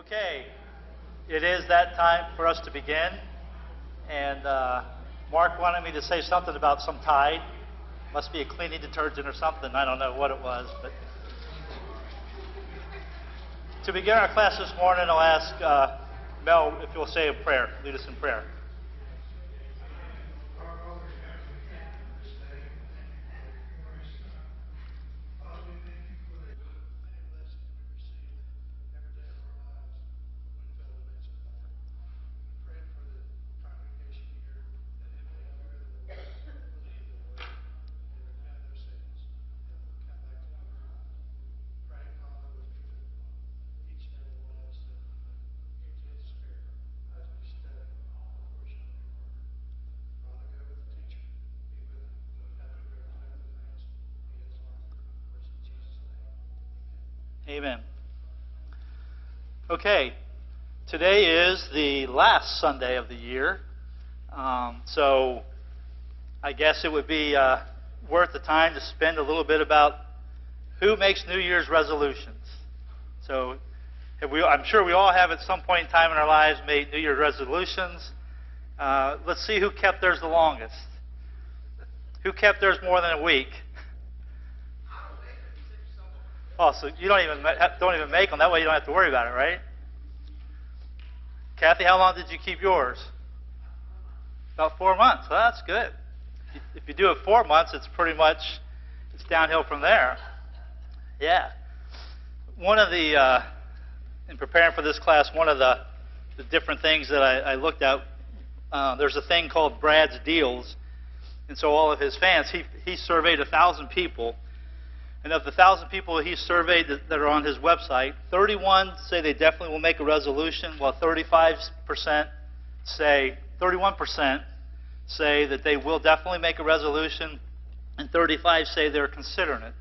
Okay, it is that time for us to begin, and Mark wanted me to say something about some Tide. Must be a cleaning detergent or something. I don't know what it was, but to begin our class this morning, I'll ask Mel if you'll say a prayer, lead us in prayer. Amen. Okay, today is the last Sunday of the year, so I guess it would be worth the time to spend a little bit about who makes New Year's resolutions. So I'm sure we all have at some point in time in our lives made New Year's resolutions. Let's see who kept theirs the longest. Who kept theirs more than a week? Oh, so you don't even make them. That way you don't have to worry about it, right? Kathy, how long did you keep yours? About 4 months. Well, that's good. If you do it 4 months, it's downhill from there. Yeah. One of the, in preparing for this class, one of the different things that I looked at, there's a thing called Brad's Deals. And so all of his fans, he surveyed 1,000 people. And of the 1,000 people he surveyed that are on his website, 31 say they definitely will make a resolution, while 31% say that they will definitely make a resolution, and 35 say they're considering it.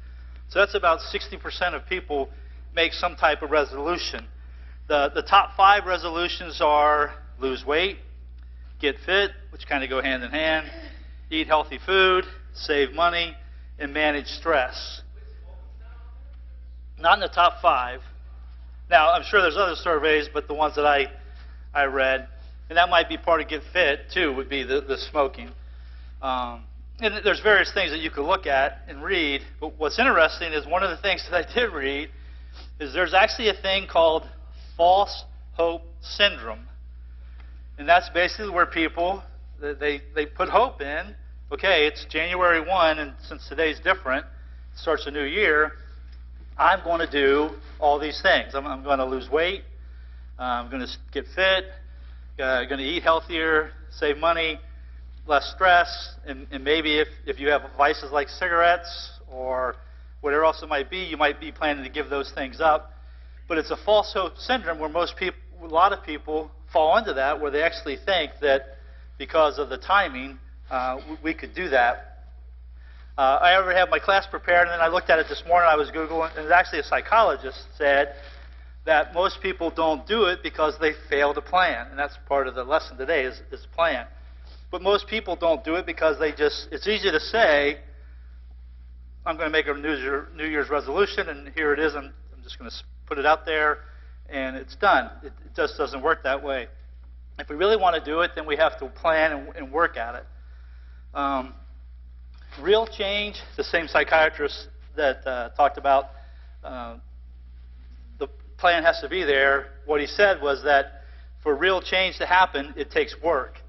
So that's about 60% of people make some type of resolution. The top 5 resolutions are lose weight, get fit, which kind of go hand in hand, eat healthy food, save money, and manage stress. Not in the top 5. Now, I'm sure there's other surveys, but the ones that I read, and that might be part of Get Fit, too, would be the smoking. And there's various things that you could look at and read, but what's interesting is one of the things that I did read is there's actually a thing called false hope syndrome. And that's basically where people, they put hope in, okay, it's January 1, and since today's different, it starts a new year, I'm going to do all these things. I'm going to lose weight. I'm going to get fit. Going to eat healthier, save money, less stress. And maybe if you have vices like cigarettes or whatever else it might be, you might be planning to give those things up. But it's a false hope syndrome where a lot of people fall into that, where they actually think that because of the timing, we could do that. I ever had my class prepared, and then I looked at it this morning. I was Googling, and actually a psychologist said that most people don't do it because they fail to plan. And that's part of the lesson today is plan. But most people don't do it because it's easy to say, I'm going to make a New Year's resolution, and here it is. I'm just going to put it out there, and it's done. It just doesn't work that way. If we really want to do it, then we have to plan and work at it. Real change, the same psychiatrist that talked about the plan has to be there. What he said was that for real change to happen, it takes work.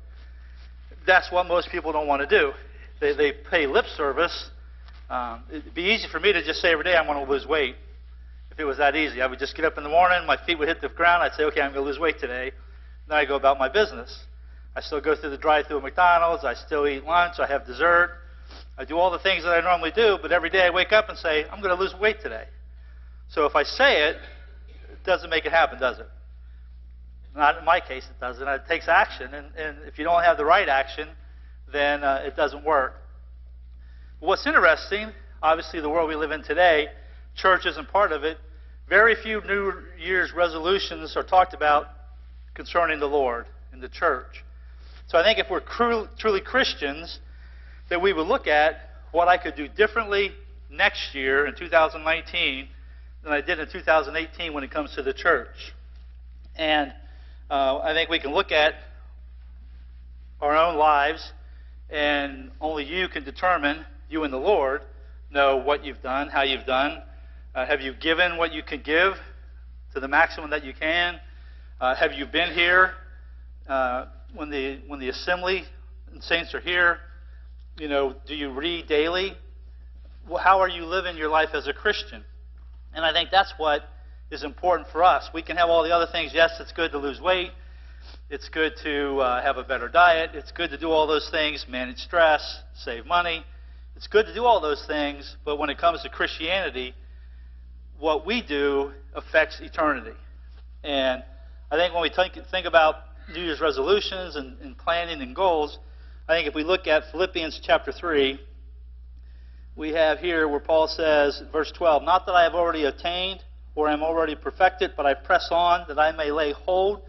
That's what most people don't want to do. They pay lip service. It'd be easy for me to just say every day, I'm going to lose weight. If it was that easy, I would just get up in the morning, my feet would hit the ground, I'd say, okay, I'm going to lose weight today. Then I go about my business. I still go through the drive-thru at McDonald's. I still eat lunch. I have dessert. I do all the things that I normally do, but every day I wake up and say, I'm going to lose weight today. So if I say it, it doesn't make it happen, does it? Not in my case, it doesn't. It takes action, and if you don't have the right action, then it doesn't work. What's interesting, obviously the world we live in today, church isn't part of it. Very few New Year's resolutions are talked about concerning the Lord and the church. So I think if we're truly Christians, that we would look at what I could do differently next year in 2019 than I did in 2018 when it comes to the church. And I think we can look at our own lives, and only you can determine, you and the Lord, know what you've done, how you've done. Have you given what you can give to the maximum that you can? Have you been here when the assembly and saints are here? You know, do you read daily? How are you living your life as a Christian? And I think that's what is important for us. We can have all the other things. Yes, it's good to lose weight. It's good to have a better diet. It's good to do all those things, manage stress, save money. It's good to do all those things, but when it comes to Christianity, what we do affects eternity. And I think when we think about New Year's resolutions and planning and goals, I think if we look at Philippians chapter 3, we have here where Paul says, verse 12, "Not that I have already attained or am already perfected, but I press on that I may lay hold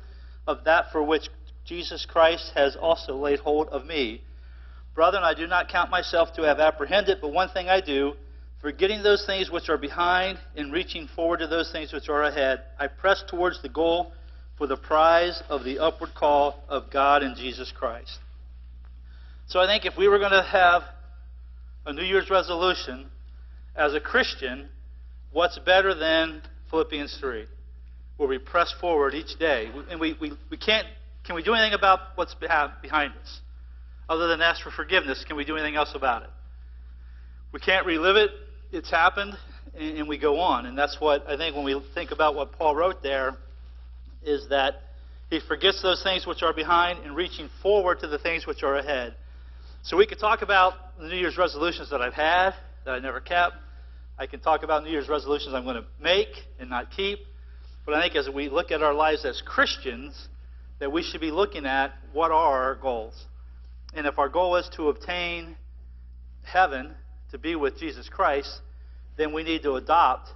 of that for which Jesus Christ has also laid hold of me. Brethren, I do not count myself to have apprehended, but one thing I do, forgetting those things which are behind and reaching forward to those things which are ahead, I press towards the goal for the prize of the upward call of God in Jesus Christ." So I think if we were going to have a New Year's resolution as a Christian, what's better than Philippians 3, where we press forward each day? And we can't, can we do anything about what's behind us? Other than ask for forgiveness, can we do anything else about it? We can't relive it. It's happened, and we go on. And that's what I think when we think about what Paul wrote there, is that he forgets those things which are behind and reaching forward to the things which are ahead. So we could talk about the New Year's resolutions that I've had, that I never kept. I can talk about New Year's resolutions I'm going to make and not keep. But I think as we look at our lives as Christians, that we should be looking at what are our goals. And if our goal is to obtain heaven, to be with Jesus Christ, then we need to adopt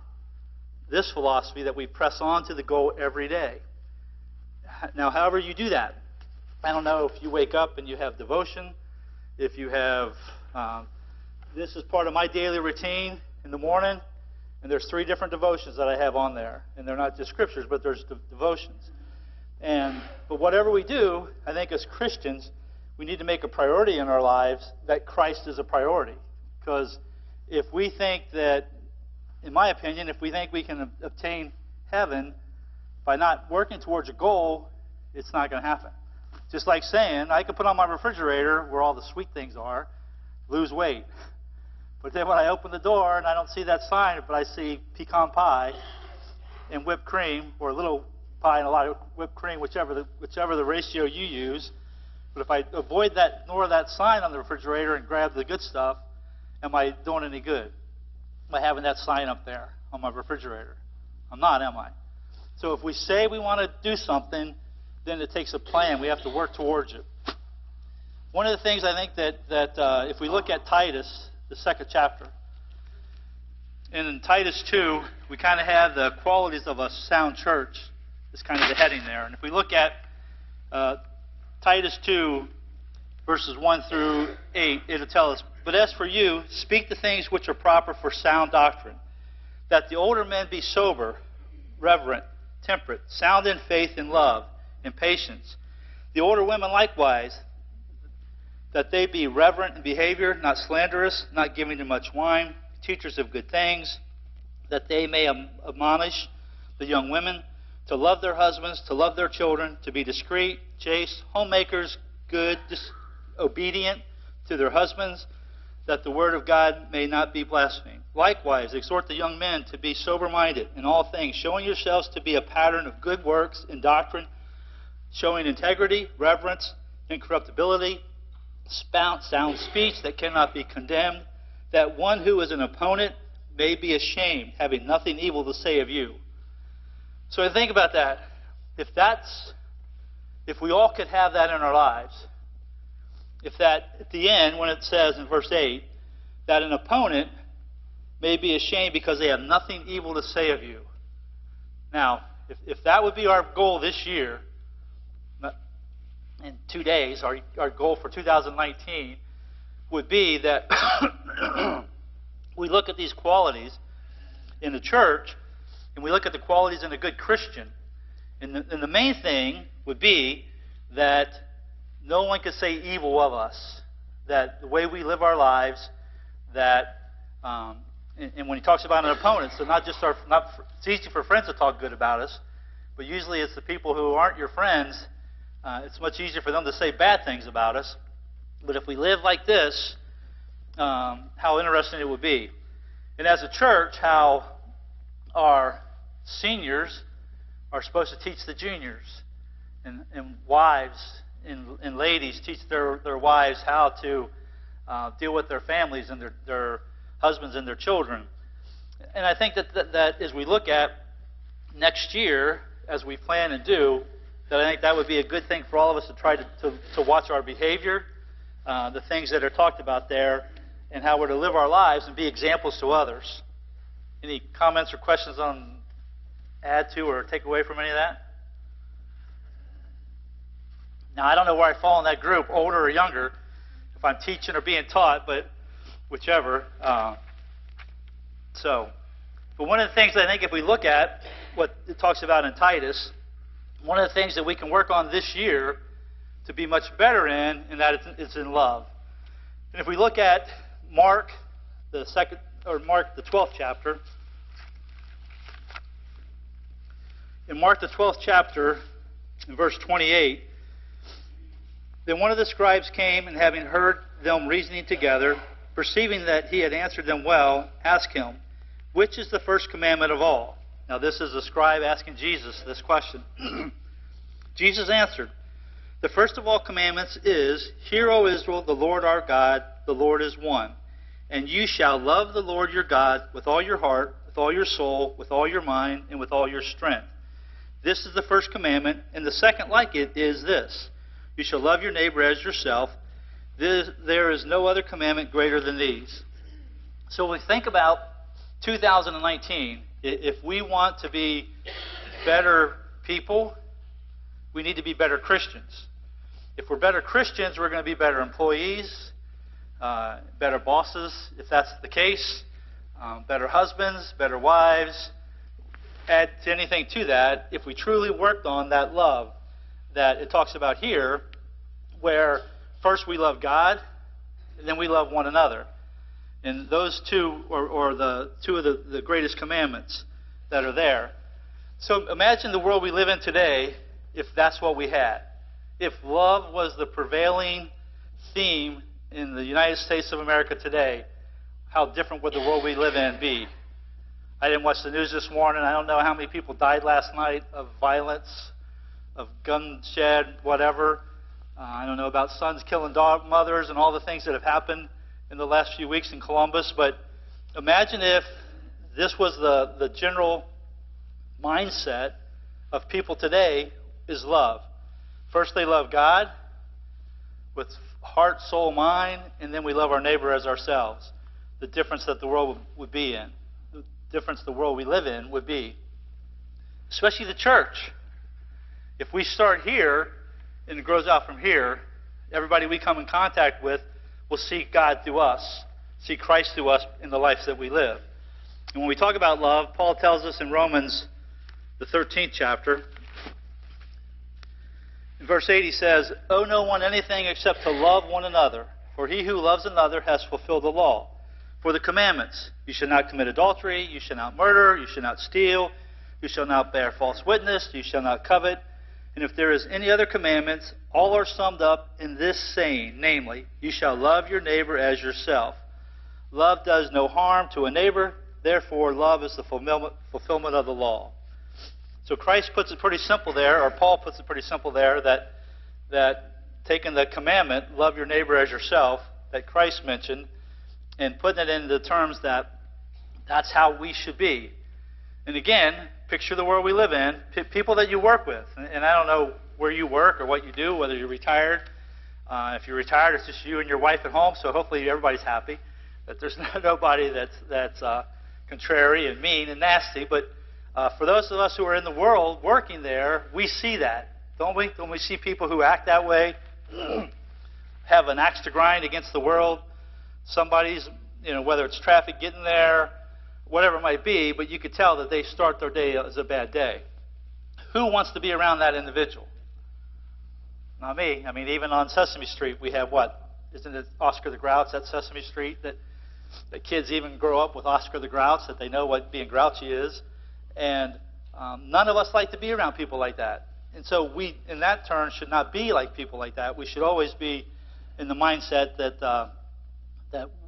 this philosophy that we press on to the goal every day. Now, however you do that, I don't know if you wake up and you have devotion, if you have, this is part of my daily routine in the morning, and there's 3 different devotions that I have on there. And they're not just scriptures, but there's devotions. But whatever we do, I think as Christians, we need to make a priority in our lives that Christ is a priority. Because if we think that, in my opinion, if we think we can obtain heaven by not working towards a goal, it's not going to happen. Just like saying, I can put on my refrigerator where all the sweet things are, lose weight. But then when I open the door and I don't see that sign, but I see pecan pie and whipped cream, or a little pie and a lot of whipped cream, whichever the ratio you use. But if I avoid that, ignore that sign on the refrigerator and grab the good stuff, am I doing any good? Am I having that sign up there on my refrigerator? I'm not, am I? So if we say we want to do something, then it takes a plan. We have to work towards it. One of the things I think that if we look at Titus, the 2nd chapter, and in Titus 2, we kind of have the qualities of a sound church. Is kind of the heading there. And if we look at Titus 2, verses 1 through 8, it'll tell us, "But as for you, speak the things which are proper for sound doctrine, that the older men be sober, reverent, temperate, sound in faith and love, and patience. The older women likewise, that they be reverent in behavior, not slanderous, not giving to much wine, teachers of good things, that they may admonish the young women to love their husbands, to love their children, to be discreet, chaste, homemakers, good, obedient to their husbands, that the word of God may not be blasphemed. Likewise, exhort the young men to be sober-minded in all things, showing yourselves to be a pattern of good works in doctrine, showing integrity, reverence, incorruptibility, sound speech that cannot be condemned, that one who is an opponent may be ashamed, having nothing evil to say of you." So think about that. If we all could have that in our lives, if that, at the end, when it says in verse 8, that an opponent may be ashamed because they have nothing evil to say of you. Now, if that would be our goal this year, in 2 days, our goal for 2019 would be that we look at these qualities in the church, and we look at the qualities in a good Christian, And the main thing would be that no one could say evil of us, that the way we live our lives, that, and when he talks about an opponent, so not just it's easy for friends to talk good about us, but usually it's the people who aren't your friends. It's much easier for them to say bad things about us. But if we live like this, how interesting it would be. And as a church, how our seniors are supposed to teach the juniors, and wives and ladies teach their wives how to deal with their families and their husbands and their children. And I think that as we look at next year, as we plan and do, that I think that would be a good thing for all of us to try to watch our behavior, the things that are talked about there, and how we're to live our lives and be examples to others. Any comments or questions on add to or take away from any of that? Now, I don't know where I fall in that group, older or younger, if I'm teaching or being taught, but whichever. But one of the things I think if we look at what it talks about in Titus, one of the things that we can work on this year to be much better in, and that it's in love. And if we look at Mark, the 12th chapter, in Mark the 12th chapter, in verse 28, then one of the scribes came, and having heard them reasoning together, perceiving that he had answered them well, asked him, which is the first commandment of all? Now this is a scribe asking Jesus this question. Jesus answered, the first of all commandments is, Hear, O Israel, the Lord our God, the Lord is one. And you shall love the Lord your God with all your heart, with all your soul, with all your mind, and with all your strength. This is the first commandment, and the second like it is this. You shall love your neighbor as yourself. There is no other commandment greater than these. So when we think about 2019, if we want to be better people, we need to be better Christians. If we're better Christians, we're going to be better employees, better bosses, if that's the case, better husbands, better wives. Add to anything to that, if we truly worked on that love that it talks about here, where first we love God, and then we love one another. And those two are the two of the greatest commandments that are there. So imagine the world we live in today if that's what we had. If love was the prevailing theme in the United States of America today, how different would the world we live in be? I didn't watch the news this morning. I don't know how many people died last night of violence, of gun shed, whatever. I don't know about sons killing mothers and all the things that have happened in the last few weeks in Columbus. But imagine if this was the general mindset of people today is love. First they love God with heart, soul, mind, and then we love our neighbor as ourselves. The difference that the world would be in. The difference the world we live in would be. Especially the church. If we start here and it grows out from here, everybody we come in contact with will see God through us, see Christ through us in the lives that we live. And when we talk about love, Paul tells us in Romans, the 13th chapter, in verse 8 he says, Owe no one anything except to love one another, for he who loves another has fulfilled the law. For the commandments, you shall not commit adultery, you shall not murder, you shall not steal, you shall not bear false witness, you shall not covet. And if there is any other commandments, all are summed up in this saying, namely, you shall love your neighbor as yourself. Love does no harm to a neighbor, therefore love is the fulfillment of the law. So Christ puts it pretty simple there, or Paul puts it pretty simple there, that taking the commandment, love your neighbor as yourself, that Christ mentioned, and putting it into terms that that's how we should be. And again, picture the world we live in, people that you work with. And I don't know where you work or what you do, whether you're retired. If you're retired, it's just you and your wife at home, so hopefully everybody's happy. That there's nobody that's contrary and mean and nasty. But for those of us who are in the world working there, we see that, don't we? Don't we see people who act that way, have an axe to grind against the world? Somebody's, whether it's traffic getting there, whatever it might be, but you could tell that they start their day as a bad day. who wants to be around that individual? Not me. I mean, even on Sesame Street, we have what? Isn't it Oscar the Grouch at Sesame Street? That kids even grow up with Oscar the Grouch, that they know what being grouchy is. And none of us like to be around people like that. And so we, in that turn, should not be like people like that. We should always be in the mindset that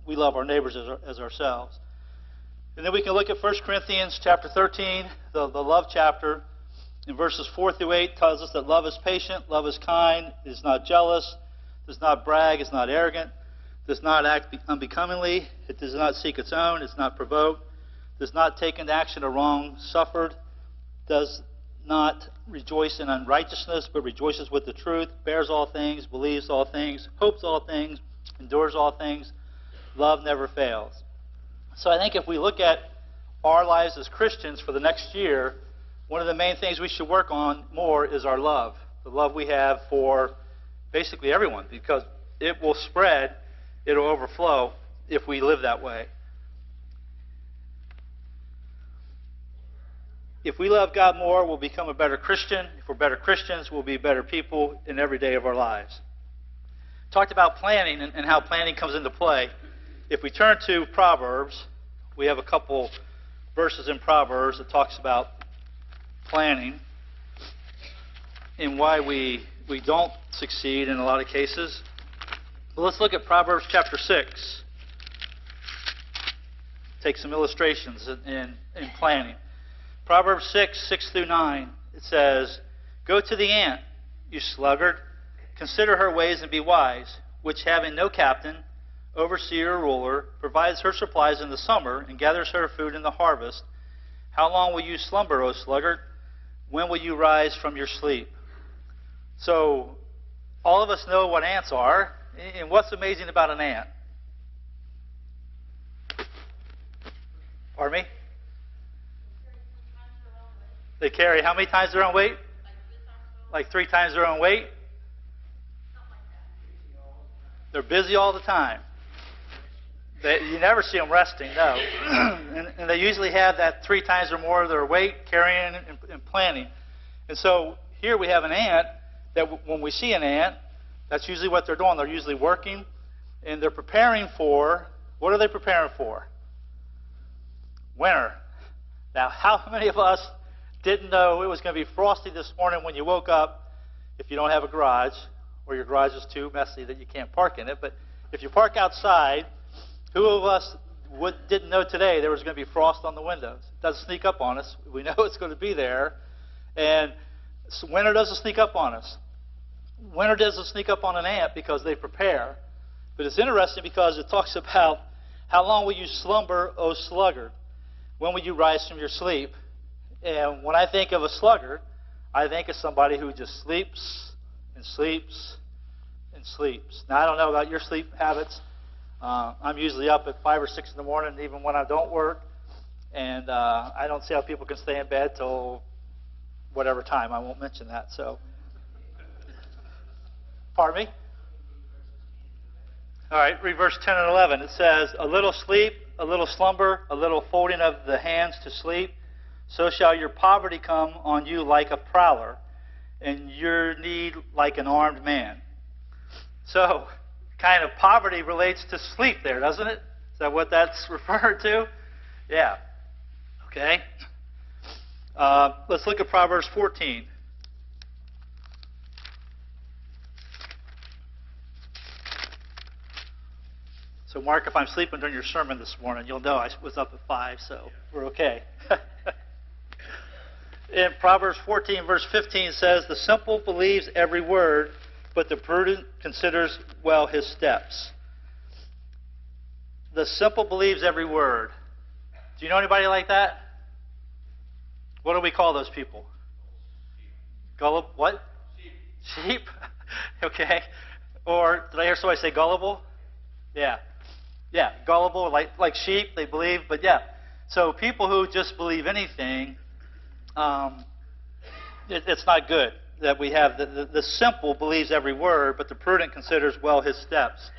we love our neighbors as ourselves. And then we can look at 1 Corinthians chapter 13, the love chapter. In verses 4 through 8 tells us that love is patient, love is kind, is not jealous, does not brag, is not arrogant, does not act unbecomingly, it does not seek its own, is not provoked, does not take into action a wrong suffered, does not rejoice in unrighteousness, but rejoices with the truth, bears all things, believes all things, hopes all things, endures all things. Love never fails. So I think if we look at our lives as Christians for the next year, one of the main things we should work on more is our love. The love we have for basically everyone, because it will spread, it will overflow if we live that way. If we love God more, we'll become a better Christian. If we're better Christians, we'll be better people in every day of our lives. Talked about planning and how planning comes into play. If we turn to Proverbs, we have a couple verses in Proverbs that talks about planning and why we don't succeed in a lot of cases. But let's look at Proverbs chapter 6. Take some illustrations in planning. Proverbs 6 through 9, it says, "Go to the ant, you sluggard, consider her ways and be wise, which having no captain, overseer or ruler, provides her supplies in the summer and gathers her food in the harvest. How long will you slumber, O sluggard? When will you rise from your sleep?" So, all of us know what ants are, and what's amazing about an ant? Pardon me? They carry how many times their own weight? Like 3 times their own weight? They're busy all the time. You never see them resting, no. and they usually have that 3 times or more of their weight carrying and planning. And so here we have an ant that when we see an ant, that's usually what they're doing. They're usually working, and they're preparing for, what are they preparing for? Winter. Now, how many of us didn't know it was going to be frosty this morning when you woke up if you don't have a garage, or your garage is too messy that you can't park in it? But if you park outside, who of us didn't know today there was going to be frost on the windows? It doesn't sneak up on us. We know it's going to be there. And winter doesn't sneak up on us. Winter doesn't sneak up on an ant because they prepare. But it's interesting because it talks about, how long will you slumber, O sluggard? When will you rise from your sleep? And when I think of a sluggard, I think of somebody who just sleeps and sleeps and sleeps. Now, I don't know about your sleep habits. I'm usually up at 5 or 6 in the morning, even when I don't work. And I don't see how people can stay in bed till whatever time. I won't mention that. So, pardon me? All right, read verse 10 and 11. It says, "A little sleep, a little slumber, a little folding of the hands to sleep, so shall your poverty come on you like a prowler, and your need like an armed man." So, kind of poverty relates to sleep there, doesn't it? Is that what that's referred to? Yeah. Okay. Let's look at Proverbs 14. So, Mark, if I'm sleeping during your sermon this morning, you'll know I was up at 5, so we're okay. In Proverbs 14, verse 15 says, "The simple believes every word, but the prudent considers well his steps." The simple believes every word. Do you know anybody like that? What do we call those people? Gullible? What? Sheep? Okay. Or did I hear somebody say gullible? Yeah. Yeah, gullible, like sheep, they believe, but yeah. So people who just believe anything, it's not good that we have. The simple believes every word, but the prudent considers well his steps.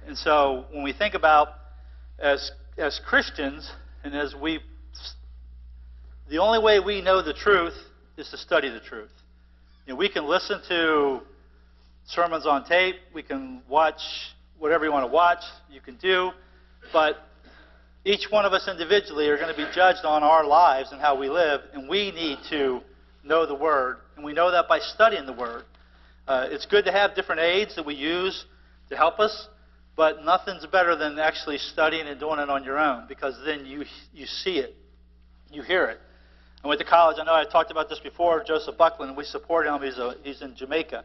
And so when we think about as Christians, and the only way we know the truth is to study the truth. We can listen to sermons on tape. We can watch whatever you want to watch. You can do. But each one of us individually are going to be judged on our lives and how we live. And we need to know the Word. And we know that by studying the Word. It's good to have different aids that we use to help us. But nothing's better than actually studying and doing it on your own, because then you see it. You hear it. I went to college. I know I talked about this before, Joseph Buckland, and we support him. He's in Jamaica.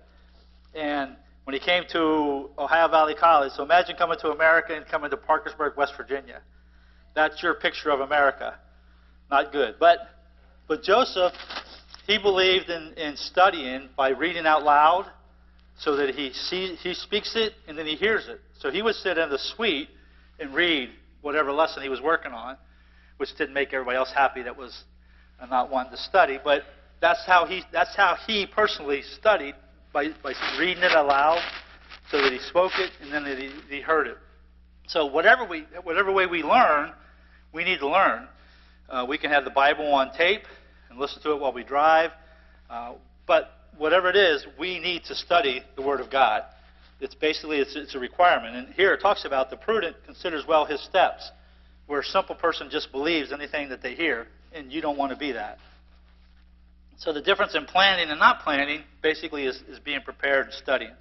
And when he came to Ohio Valley College, so imagine coming to America and coming to Parkersburg, West Virginia. That's your picture of America. Not good. But Joseph, he believed in studying by reading out loud so that he speaks it and then he hears it. So he would sit in the suite and read whatever lesson he was working on, which didn't make everybody else happy that was not wanting to study. But that's how he personally studied, by reading it aloud so that he spoke it and then that he heard it. So whatever way we learn, we need to learn. We can have the Bible on tape and listen to it while we drive. But whatever it is, we need to study the Word of God. It's a requirement. And here it talks about the prudent considers well his steps, where a simple person just believes anything that they hear, and you don't want to be that. So the difference in planning and not planning basically is being prepared and studying.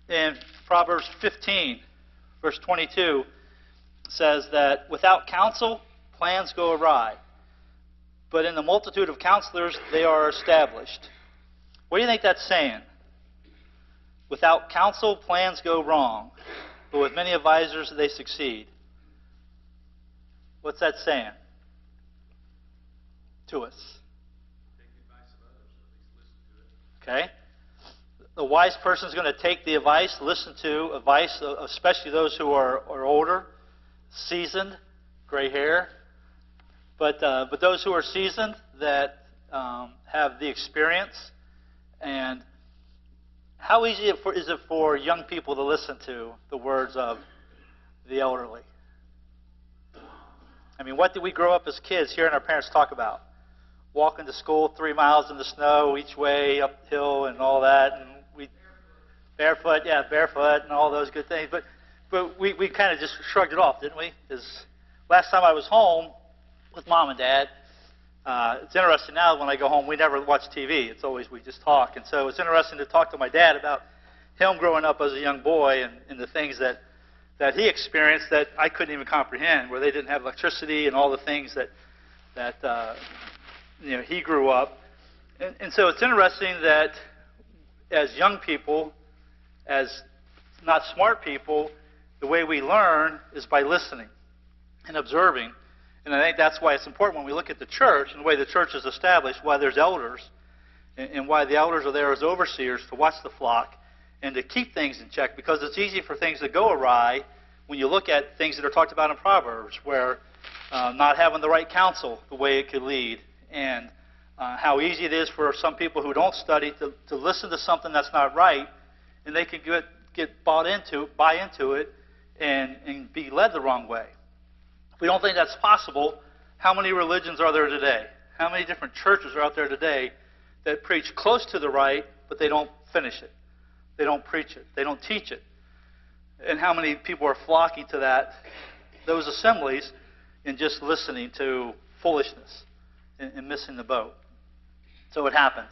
In Proverbs 15, verse 22, says that without counsel, plans go awry, but in the multitude of counselors, they are established. What do you think that's saying? Without counsel, plans go wrong, but with many advisors, they succeed. What's that saying to us? Take the advice of others, or at least listen to it. Okay. The wise person is going to take the advice, listen to advice, especially those who are older, seasoned, gray hair. But those who are seasoned, that have the experience. And how easy is it for young people to listen to the words of the elderly? I mean, what did we grow up as kids hearing our parents talk about? Walking to school 3 miles in the snow each way, uphill and all that, and barefoot, and all those good things. But we kind of just shrugged it off, didn't we? Because last time I was home with Mom and Dad, it's interesting now when I go home, we never watch TV. It's always we just talk. And so it's interesting to talk to my dad about him growing up as a young boy and the things that he experienced that I couldn't even comprehend, where they didn't have electricity and all the things that he grew up. And so it's interesting that as young people, as not smart people, the way we learn is by listening and observing. And I think that's why it's important when we look at the church and the way the church is established, why there's elders, and why the elders are there as overseers to watch the flock and to keep things in check, because it's easy for things to go awry when you look at things that are talked about in Proverbs, where not having the right counsel, the way it could lead, and how easy it is for some people who don't study to listen to something that's not right, and they can get buy into it and be led the wrong way. If we don't think that's possible, how many religions are there today? How many different churches are out there today that preach close to the right, but they don't finish it? They don't preach it. They don't teach it. And how many people are flocking to those assemblies and just listening to foolishness and missing the boat? So it happens.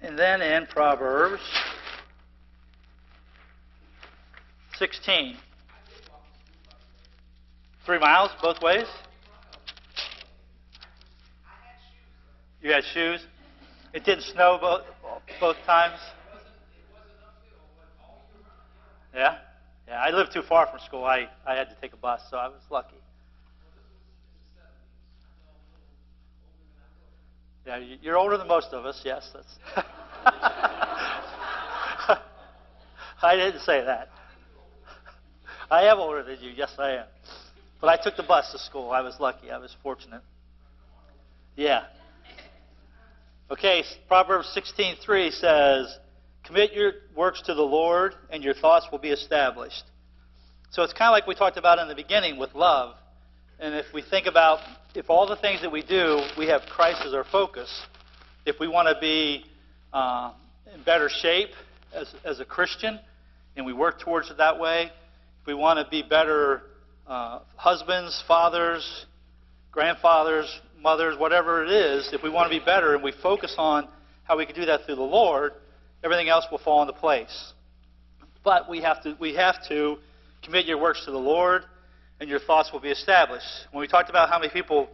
And then in Proverbs 16, 3 miles both ways? You had shoes? It didn't snow both times? Yeah? Yeah, I lived too far from school. I had to take a bus, so I was lucky. Yeah, you're older than most of us, yes. That's I didn't say that. I am older than you, yes I am. But I took the bus to school. I was lucky. I was fortunate. Yeah. Okay, Proverbs 16:3 says, "Commit your works to the Lord, and your thoughts will be established." So it's kind of like we talked about in the beginning with love. And if we think about if all the things that we do, we have Christ as our focus, if we want to be in better shape as a Christian, and we work towards it that way, if we want to be better husbands, fathers, grandfathers, mothers, whatever it is, if we want to be better and we focus on how we can do that through the Lord, everything else will fall into place. But we have to commit your works to the Lord, and your thoughts will be established. When we talked about how many people,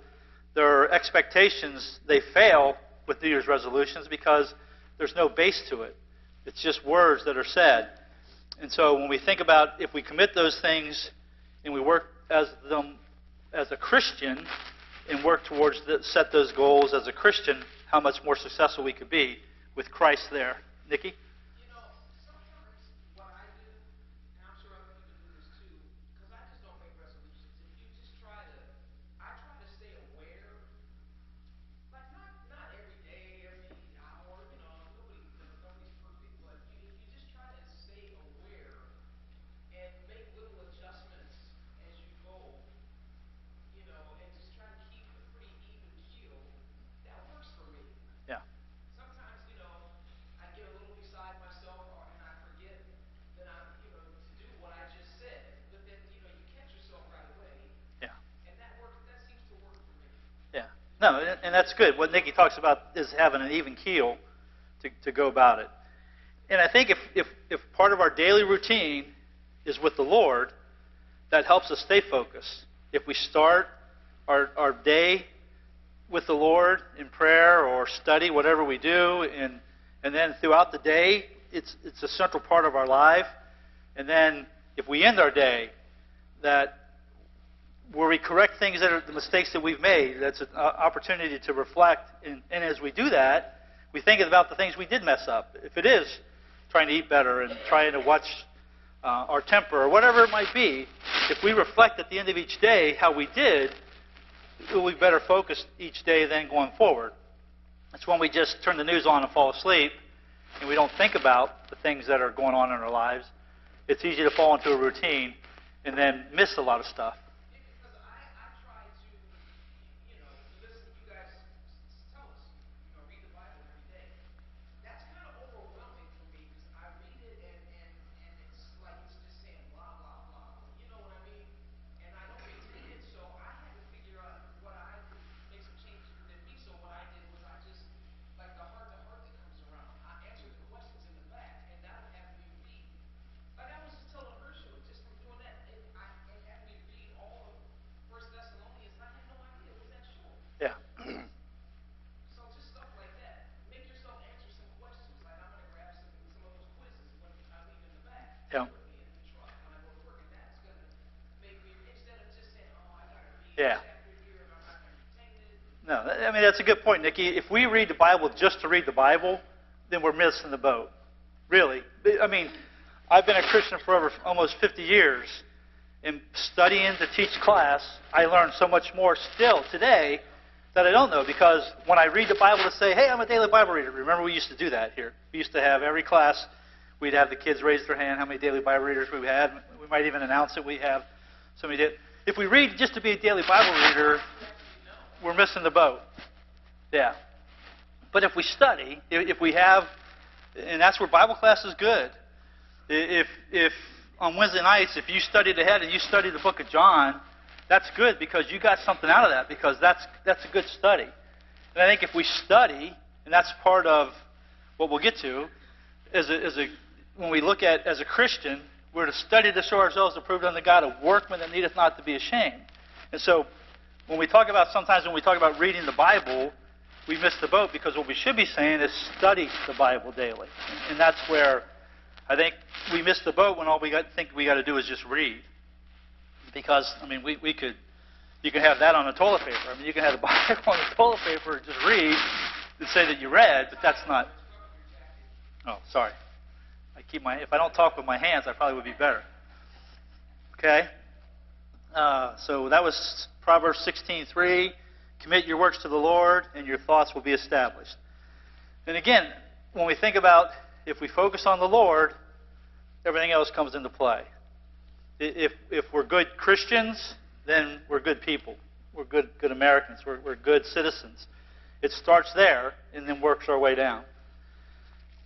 their expectations, they fail with New Year's resolutions because there's no base to it. It's just words that are said. And so when we think about if we commit those things and we work as them as a Christian and work towards set those goals as a Christian, how much more successful we could be with Christ there. Nikki? No, and that's good. What Nikki talks about is having an even keel to go about it. And I think if part of our daily routine is with the Lord, that helps us stay focused. If we start our day with the Lord in prayer or study, whatever we do, and then throughout the day, it's a central part of our life. And then if we end our day, that where we correct things that are the mistakes that we've made, that's an opportunity to reflect. And as we do that, we think about the things we did mess up. If it is trying to eat better and trying to watch our temper or whatever it might be, if we reflect at the end of each day how we did, we'll be better focused each day then going forward. It's when we just turn the news on and fall asleep and we don't think about the things that are going on in our lives. It's easy to fall into a routine and then miss a lot of stuff. Yeah. So just stuff like that. Make yourself answer some questions. Like I'm going to grab some of those quizzes when I leave in the back. Yeah. With me in the truck when I go to work, and that's going to make me instead of just saying, "Oh, I got to read Yeah. chapter here, and I'm not going to retain it." No, I mean that's a good point, Nikki. If we read the Bible just to read the Bible, then we're missing the boat. Really. I mean, I've been a Christian for almost 50 years. In studying to teach class, I learned so much more still today that I don't know, because when I read the Bible to say, hey, I'm a daily Bible reader. Remember, we used to do that here. We used to have every class, we'd have the kids raise their hand, how many daily Bible readers we had. We might even announce it. We have so many. If we read just to be a daily Bible reader, we're missing the boat. Yeah. But if we study, if we have, and that's where Bible class is good. If on Wednesday nights, if you studied ahead and you studied the book of John, that's good because you got something out of that, because that's a good study. And I think if we study, and that's part of what we'll get to, when we look at as a Christian, we're to study to show ourselves approved unto God, a workman that needeth not to be ashamed. And so when we talk about reading the Bible, we miss the boat, because what we should be saying is study the Bible daily. And that's where I think we miss the boat, when all we think we got to do is just read. Because, I mean, you can have that on a toilet paper. I mean, you can have the Bible on the toilet paper and just read and say that you read, but that's not. Oh, sorry. If I don't talk with my hands, I probably would be better. Okay? So that was Proverbs 16:3. Commit your works to the Lord, and your thoughts will be established. And again, when we think about if we focus on the Lord, everything else comes into play. If we're good Christians, then we're good people. good Americans. We're good citizens. It starts there and then works our way down.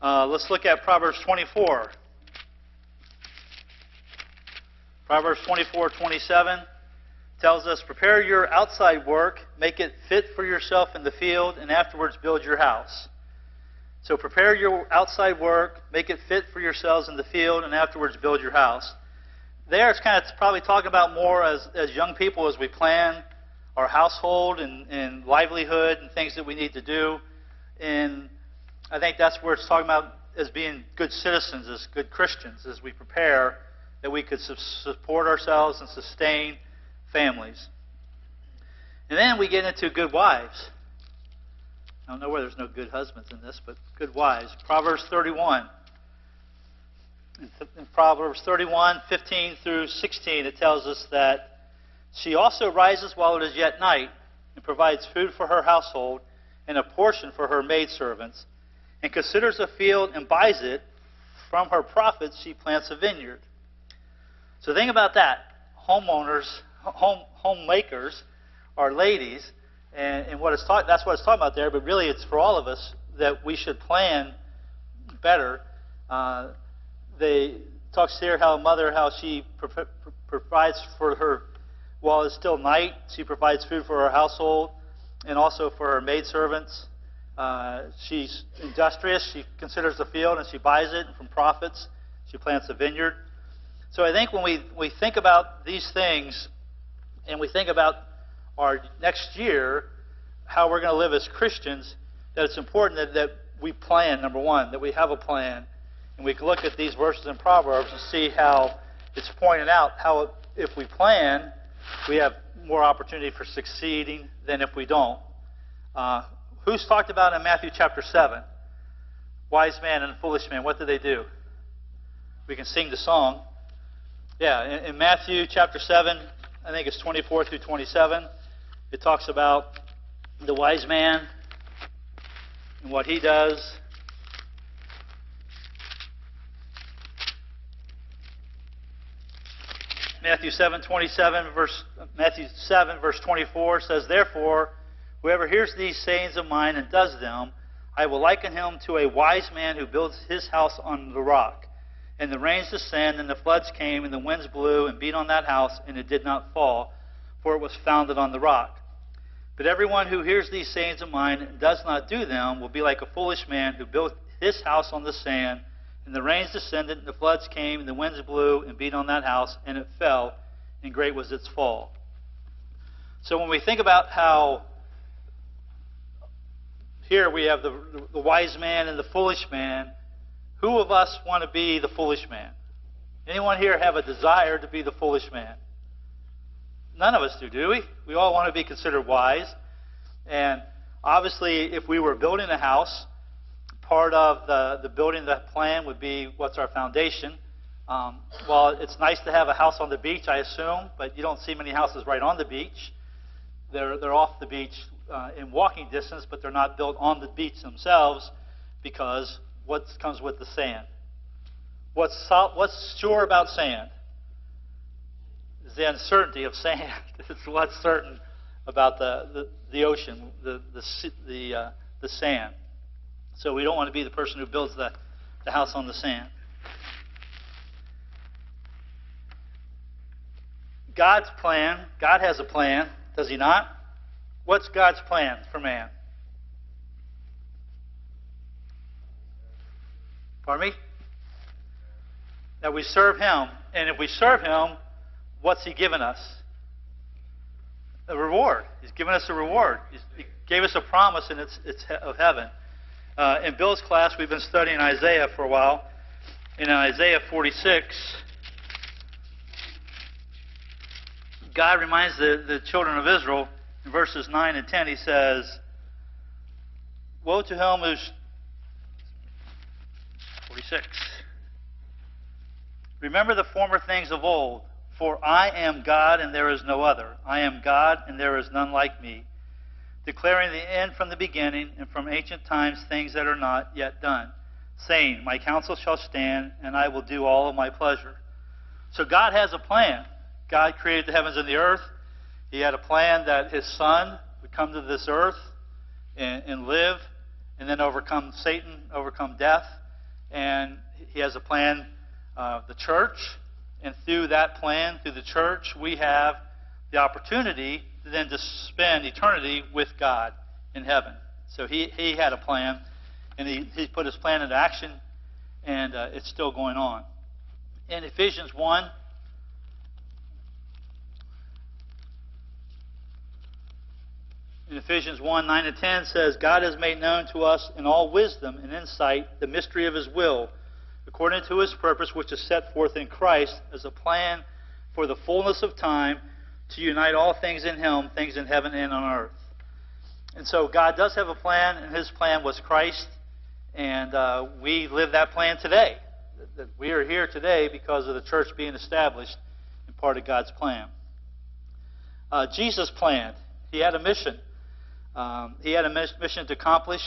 Let's look at Proverbs 24. Proverbs 24:27 tells us, prepare your outside work, make it fit for yourself in the field, and afterwards build your house. So prepare your outside work, make it fit for yourselves in the field, and afterwards build your house. There it's kind of probably talking about more as young people as we plan our household and livelihood and things that we need to do. And I think that's where it's talking about as being good citizens, as good Christians, as we prepare that we could support ourselves and sustain families. And then we get into good wives. I don't know where there's no good husbands in this, but good wives. Proverbs 31. In Proverbs 31:15 through 16, it tells us that she also rises while it is yet night and provides food for her household and a portion for her maidservants, and considers a field and buys it. From her profits she plants a vineyard. So think about that. Homemakers are ladies, and that's what it's talking about there, but really it's for all of us that we should plan better. They talks here how she provides for her, while it's still night, she provides food for her household and also for her maidservants. She's industrious. She considers the field and she buys it, and from profits she plants a vineyard. So I think when we think about these things and we think about our next year, how we're going to live as Christians, that it's important that we plan, number one, that we have a plan. And we can look at these verses in Proverbs and see how it's pointed out how if we plan, we have more opportunity for succeeding than if we don't. Who's talked about in Matthew chapter 7? Wise man and foolish man. What do they do? We can sing the song. Yeah, in Matthew chapter 7, I think it's 24 through 27, it talks about the wise man and what he does. Matthew 7 verse 24 says, therefore, whoever hears these sayings of mine and does them, I will liken him to a wise man who builds his house on the rock. And the rains descended, and the floods came, and the winds blew and beat on that house, and it did not fall, for it was founded on the rock. But everyone who hears these sayings of mine and does not do them will be like a foolish man who built his house on the sand. And the rains descended, and the floods came, and the winds blew and beat on that house, and it fell, and great was its fall. So when we think about how here we have the wise man and the foolish man, who of us want to be the foolish man? Anyone here have a desire to be the foolish man? None of us do we? We all want to be considered wise. And obviously, if we were building a house, part of the building that plan would be what's our foundation. Well, it's nice to have a house on the beach, I assume, but you don't see many houses right on the beach. They're off the beach in walking distance, but they're not built on the beach themselves because what comes with the sand? What's sure about sand? Is the uncertainty of sand. It's what's certain about the ocean, the sand. So we don't want to be the person who builds the house on the sand. God's plan, God has a plan, does he not? What's God's plan for man? Pardon me? That we serve him. And if we serve him, what's he given us? A reward. He's given us a reward. He gave us a promise and it's of heaven. In Bill's class, we've been studying Isaiah for a while. In Isaiah 46, God reminds the children of Israel, in verses 9 and 10, he says, woe to him who's 46. Remember the former things of old, for I am God and there is no other. I am God and there is none like me, declaring the end from the beginning and from ancient times things that are not yet done, saying, my counsel shall stand and I will do all of my pleasure. So God has a plan. God created the heavens and the earth. He had a plan that his son would come to this earth and live and then overcome Satan, overcome death. And he has a plan, the church. And through that plan, through the church, we have the opportunity then to spend eternity with God in heaven. So he had a plan, and he put his plan into action, and it's still going on. In Ephesians 1, Ephesians 1, 9 and 10 says, God has made known to us in all wisdom and insight the mystery of his will, according to his purpose, which is set forth in Christ as a plan for the fullness of time to unite all things in him, things in heaven and on earth. And so God does have a plan, and his plan was Christ, and we live that plan today. That we are here today because of the church being established and part of God's plan. Jesus planned. He had a mission. He had a mission to accomplish.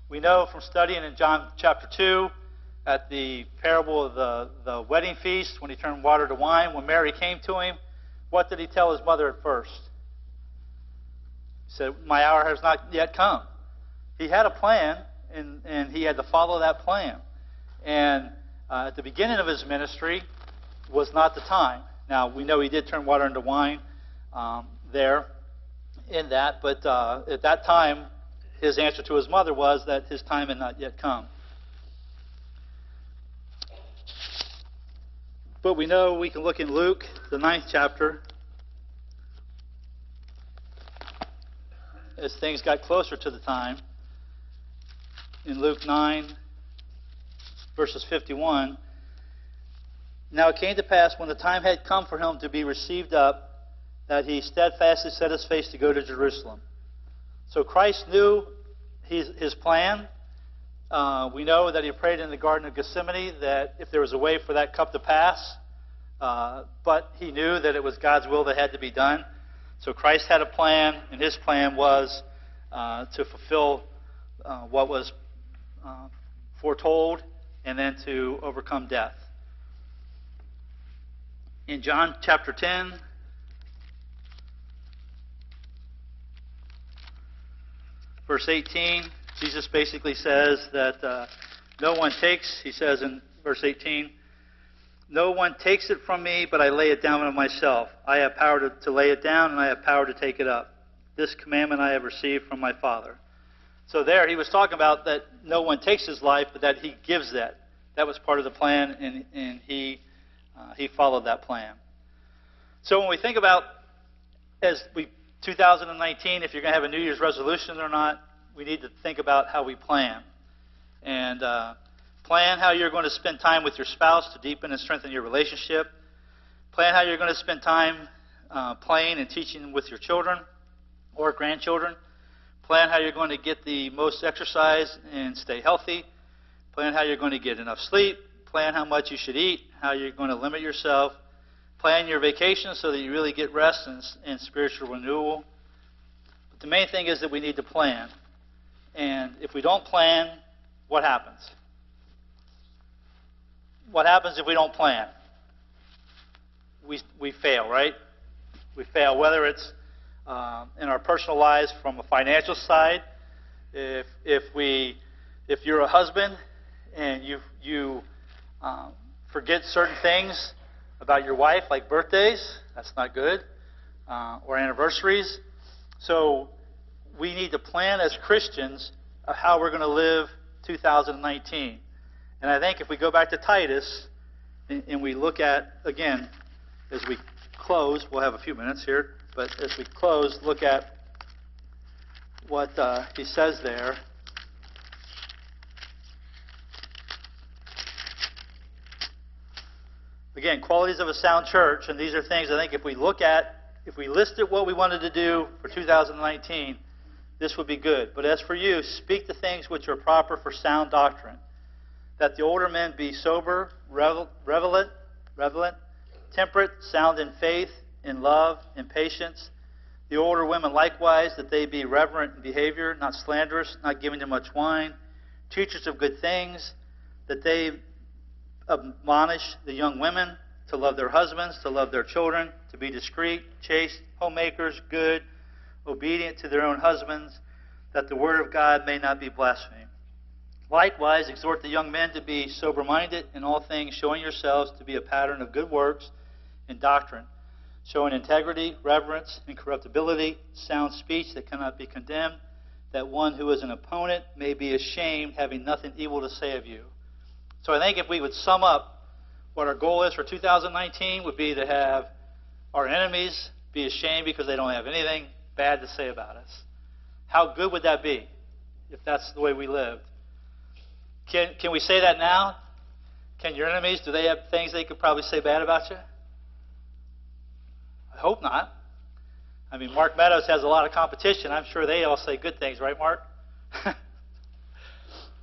We know from studying in John chapter 2 at the parable of the wedding feast, when he turned water to wine, when Mary came to him, what did he tell his mother at first? He said, my hour has not yet come. He had a plan, and he had to follow that plan. And at the beginning of his ministry was not the time. Now, we know he did turn water into wine there in that, but at that time, his answer to his mother was that his time had not yet come. But we know we can look in Luke, the 9th chapter, as things got closer to the time. In Luke 9, verses 51, now it came to pass when the time had come for him to be received up, that he steadfastly set his face to go to Jerusalem. So Christ knew his plan. We know that he prayed in the Garden of Gethsemane that if there was a way for that cup to pass, but he knew that it was God's will that had to be done. So Christ had a plan, and his plan was to fulfill what was foretold and then to overcome death. In John chapter 10, verse 18, Jesus basically says that no one takes, he says in verse 18, no one takes it from me, but I lay it down of myself. I have power to lay it down, and I have power to take it up. This commandment I have received from my Father. So there he was talking about that no one takes his life, but that he gives that. That was part of the plan, and he followed that plan. So when we think about 2019, if you're going to have a New Year's resolution or not, we need to think about how we plan. And plan how you're going to spend time with your spouse to deepen and strengthen your relationship. Plan how you're going to spend time playing and teaching with your children or grandchildren. Plan how you're going to get the most exercise and stay healthy. Plan how you're going to get enough sleep. Plan how much you should eat, how you're going to limit yourself. Plan your vacation so that you really get rest and spiritual renewal. But the main thing is that we need to plan. And if we don't plan, what happens? What happens if we don't plan? We fail, right? We fail, whether it's in our personal lives from a financial side. If you're a husband and you forget certain things about your wife, like birthdays, that's not good, or anniversaries. So we need to plan as Christians of how we're going to live 2019. And I think if we go back to Titus and we look at, again, as we close, we'll have a few minutes here, but as we close, look at what he says there. Again, qualities of a sound church, and these are things I think if we listed what we wanted to do for 2019, this would be good. But as for you, speak the things which are proper for sound doctrine, that the older men be sober, relevant, temperate, sound in faith, in love, in patience. The older women likewise, that they be reverent in behavior, not slanderous, not giving to much wine, teachers of good things, that they admonish the young women. to love their husbands, to love their children, to be discreet, chaste, homemakers, good, obedient to their own husbands, that the word of God may not be blasphemed. Likewise, exhort the young men to be sober-minded in all things, showing yourselves to be a pattern of good works and doctrine, showing integrity, reverence, incorruptibility, sound speech that cannot be condemned, that one who is an opponent may be ashamed, having nothing evil to say of you. So I think if we would sum up what our goal is for 2019 would be to have our enemies be ashamed because they don't have anything bad to say about us. How good would that be if that's the way we lived? Can we say that now? Can your enemies, do they have things they could probably say bad about you? I hope not. I mean, Mark Meadows has a lot of competition. I'm sure they all say good things, right, Mark?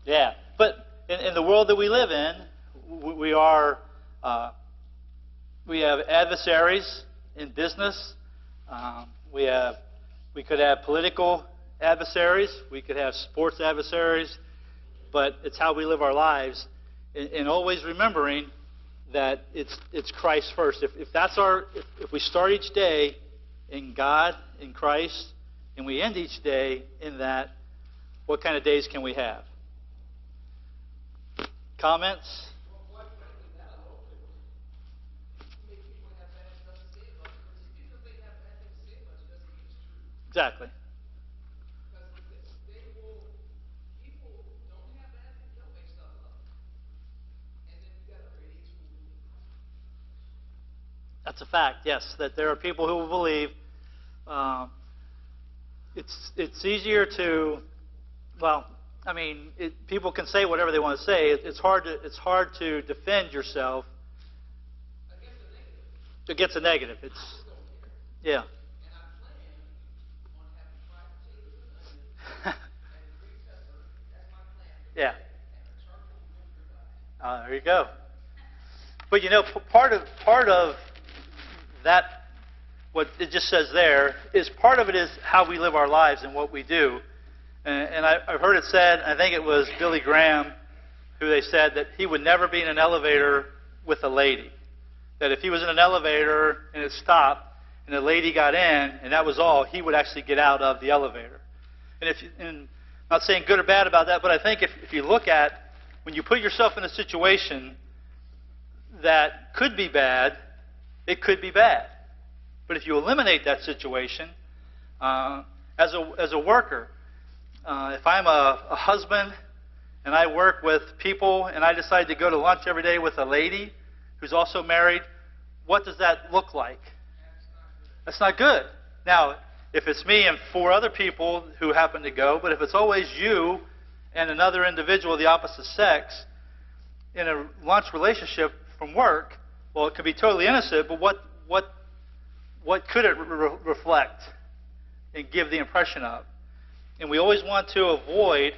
Yeah. But in the world that we live in, we have adversaries in business. We could have political adversaries. We could have sports adversaries. But it's how we live our lives, and always remembering that it's Christ first. If we start each day in God, in Christ, and we end each day in that, what kind of days can we have? Comments? Exactly. That's a fact, yes, that there are people who will believe. It's easier to, well, I mean, people can say whatever they want to say. It's hard to defend yourself against a negative. Yeah. Yeah. There you go. But part of that, what it just says there, is part of it is how we live our lives and what we do. And I've heard it said, I think it was Billy Graham, who they said that he would never be in an elevator with a lady. That if he was in an elevator and it stopped and a lady got in and that was all, he would actually get out of the elevator. And I'm not saying good or bad about that, but I think if you look at, when you put yourself in a situation that could be bad, it could be bad. But if you eliminate that situation, as a worker, if I'm a husband and I work with people and I decide to go to lunch every day with a lady who's also married, what does that look like? That's not good. Now, if it's me and 4 other people who happen to go, but if it's always you and another individual of the opposite sex in a lunch relationship from work, well, it could be totally innocent, but what could it reflect and give the impression of? And we always want to avoid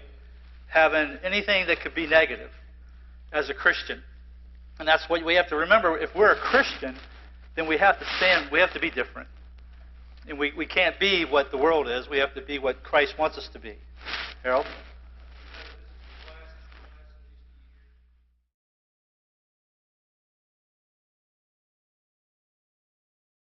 having anything that could be negative as a Christian. And that's what we have to remember. If we're a Christian, then we have to be different. And we can't be what the world is. We have to be what Christ wants us to be. Harold?